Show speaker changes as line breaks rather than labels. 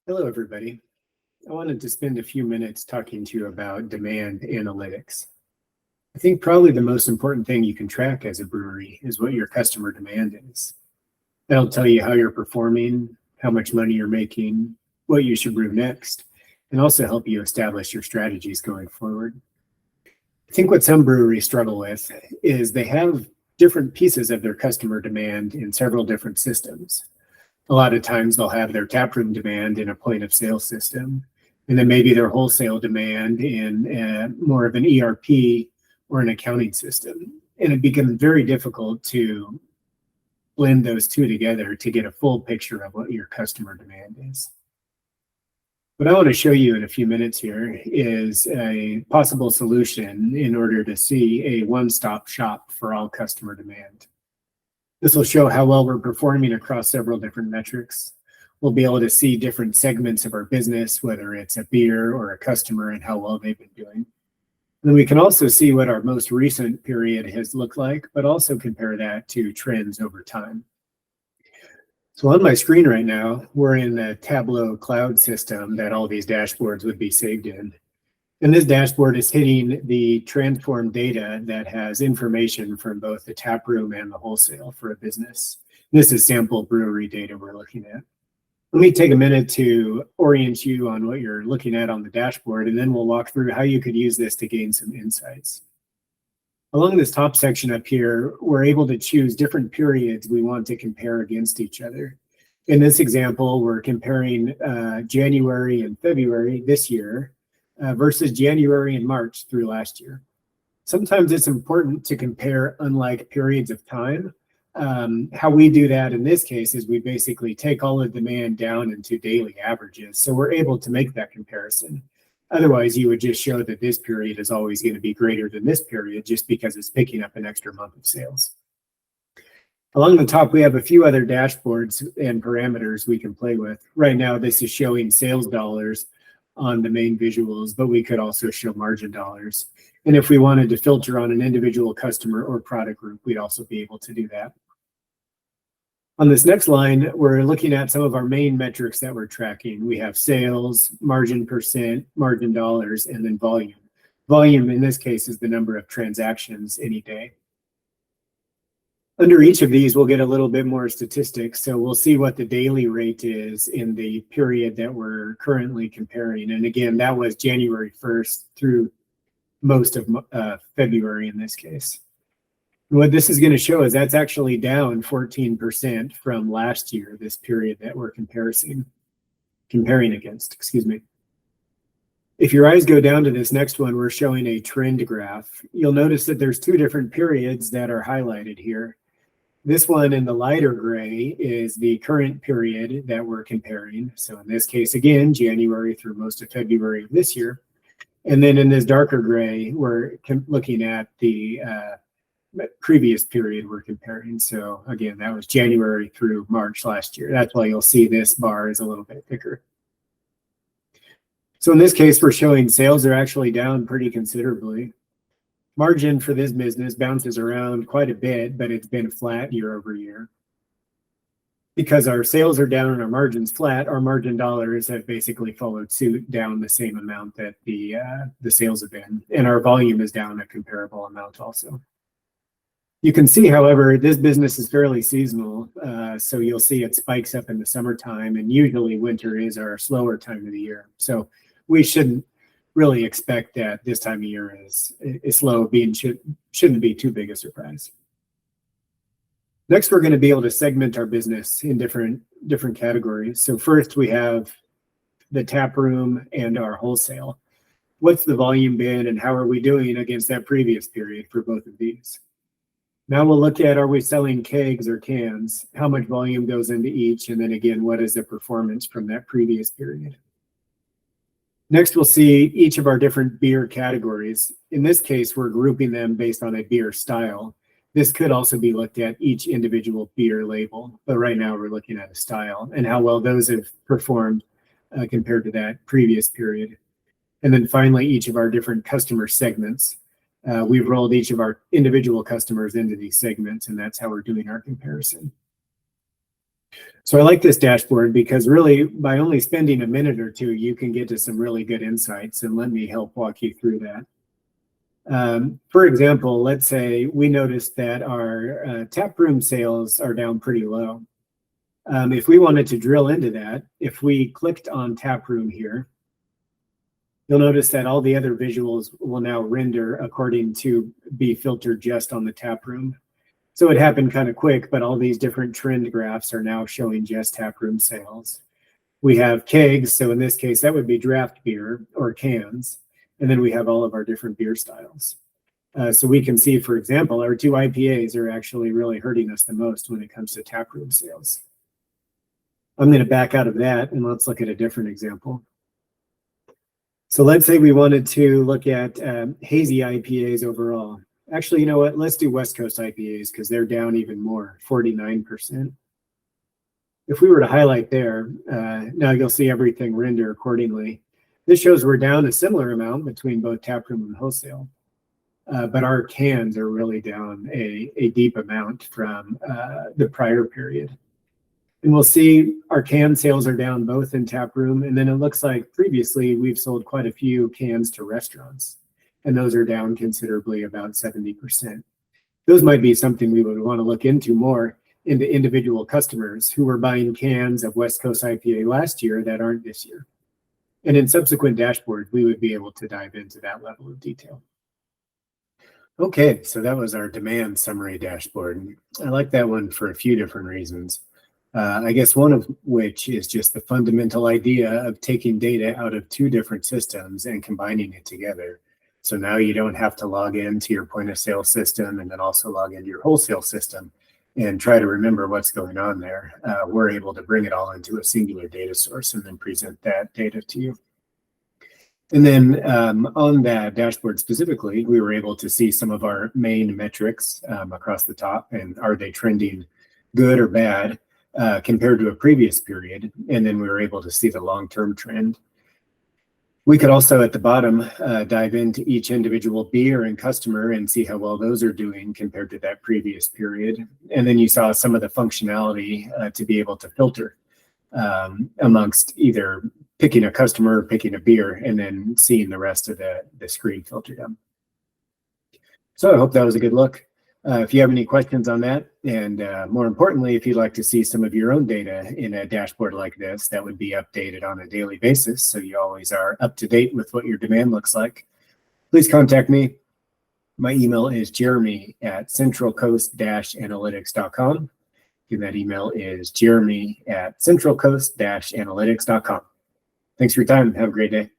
Hello, everybody. I wanted to spend a few minutes talking to you about demand analytics. I think probably the most important thing you can track as a brewery is what your customer demand is. That'll tell you how you're performing, how much money you're making, what you should brew next, and also help you establish your strategies going forward. I think what some breweries struggle with is they have different pieces of their customer demand in several different systems. A lot of times they'll have their taproom demand in a point of sale system, and then maybe their wholesale demand in more of an ERP or an accounting system. And it becomes very difficult to blend those two together to get a full picture of what your customer demand is. What I want to show you in a few minutes here is a possible solution in order to see a one-stop shop for all customer demand. This will show how well we're performing across several different metrics. We'll be able to see different segments of our business, whether it's a beer or a customer, and how well they've been doing. And then we can also see what our most recent period has looked like, but also compare that to trends over time. So on my screen right now, we're in the Tableau cloud system that all these dashboards would be saved in. And this dashboard is hitting the transformed data that has information from both the taproom and the wholesale for a business. This is sample brewery data we're looking at. Let me take a minute to orient you on what you're looking at on the dashboard, and then we'll walk through how you could use this to gain some insights. Along this top section up here, we're able to choose different periods we want to compare against each other. In this example, we're comparing January and February this year versus January and March through last year. Sometimes it's important to compare unlike periods of time. How we do that in this case is we basically take all the demand down into daily averages. So we're able to make that comparison. Otherwise, you would just show that this period is always going to be greater than this period just because it's picking up an extra month of sales. Along the top, we have a few other dashboards and parameters we can play with. Right now, this is showing sales dollars on the main visuals, but we could also show margin dollars. And if we wanted to filter on an individual customer or product group, we'd also be able to do that. On this next line, we're looking at some of our main metrics that we're tracking. We have sales, margin percent, margin dollars, and then volume. Volume in this case is the number of transactions any day. Under each of these, we'll get a little bit more statistics. So we'll see what the daily rate is in the period that we're currently comparing. And again, that was January 1st through most of February in this case. What this is going to show is that's actually down 14% from last year, this period that we're comparing against, excuse me. If your eyes go down to this next one, we're showing a trend graph. You'll notice that there's two different periods that are highlighted here. This one in the lighter gray is the current period that we're comparing. So in this case, again, January through most of February of this year. And then in this darker gray, we're looking at the previous period we're comparing. So again, that was January through March last year. That's why you'll see this bar is a little bit thicker. So in this case, we're showing sales are actually down pretty considerably. Margin for this business bounces around quite a bit, but it's been flat year over year. Because our sales are down and our margin's flat, our margin dollars have basically followed suit down the same amount that the sales have been. And our volume is down a comparable amount also. You can see, however, this business is fairly seasonal. So you'll see it spikes up in the summertime, and usually winter is our slower time of the year. So we shouldn't really expect that this time of year is slow. Shouldn't be too big a surprise. Next, we're going to be able to segment our business in different categories. So first, we have the tap room and our wholesale. What's the volume been, and how are we doing against that previous period for both of these? Now we'll look at, are we selling kegs or cans? How much volume goes into each? And then again, what is the performance from that previous period? Next, we'll see each of our different beer categories. In this case, we're grouping them based on a beer style. This could also be looked at each individual beer label, but right now we're looking at a style and how well those have performed compared to that previous period. And then finally, each of our different customer segments. We've rolled each of our individual customers into these segments, and that's how we're doing our comparison. So I like this dashboard because really by only spending a minute or two, you can get to some really good insights, and let me help walk you through that. For example, let's say we noticed that our tap room sales are down pretty low. If we wanted to drill into that, if we clicked on tap room here, you'll notice that all the other visuals will now render according to be filtered just on the tap room. So it happened kind of quick, but all these different trend graphs are now showing just tap room sales. We have kegs, so in this case, that would be draft beer or cans. And then we have all of our different beer styles. So we can see, for example, our two IPAs are actually really hurting us the most when it comes to tap room sales. I'm going to back out of that and let's look at a different example. So let's say we wanted to look at hazy IPAs overall. Actually, you know what? Let's do West Coast IPAs because they're down even more, 49%. If we were to highlight there, now you'll see everything render accordingly. This shows we're down a similar amount between both taproom and wholesale, but our cans are really down a deep amount from the prior period. And we'll see our can sales are down both in taproom, and then it looks like previously we've sold quite a few cans to restaurants, and those are down considerably, about 70%. Those might be something we would want to look into more into individual customers who were buying cans of West Coast IPA last year that aren't this year. And in subsequent dashboards, we would be able to dive into that level of detail. Okay, so that was our demand summary dashboard. I like that one for a few different reasons. I guess one of which is just the fundamental idea of taking data out of two different systems and combining it together. So now you don't have to log into your point of sale system and then also log into your wholesale system and try to remember what's going on there. We're able to bring it all into a singular data source and then present that data to you. And then on that dashboard specifically, we were able to see some of our main metrics across the top, and are they trending good or bad compared to a previous period. And then we were able to see the long-term trend. We could also at the bottom dive into each individual beer and customer and see how well those are doing compared to that previous period. And then you saw some of the functionality to be able to filter amongst either picking a customer or picking a beer and then seeing the rest of the screen filtered up. So I hope that was a good look. If you have any questions on that, and more importantly, if you'd like to see some of your own data in a dashboard like this that would be updated on a daily basis, so you always are up to date with what your demand looks like, please contact me. My email is jeremy@centralcoast-analytics.com. Again, that email is jeremy@centralcoast-analytics.com. Thanks for your time. Have a great day.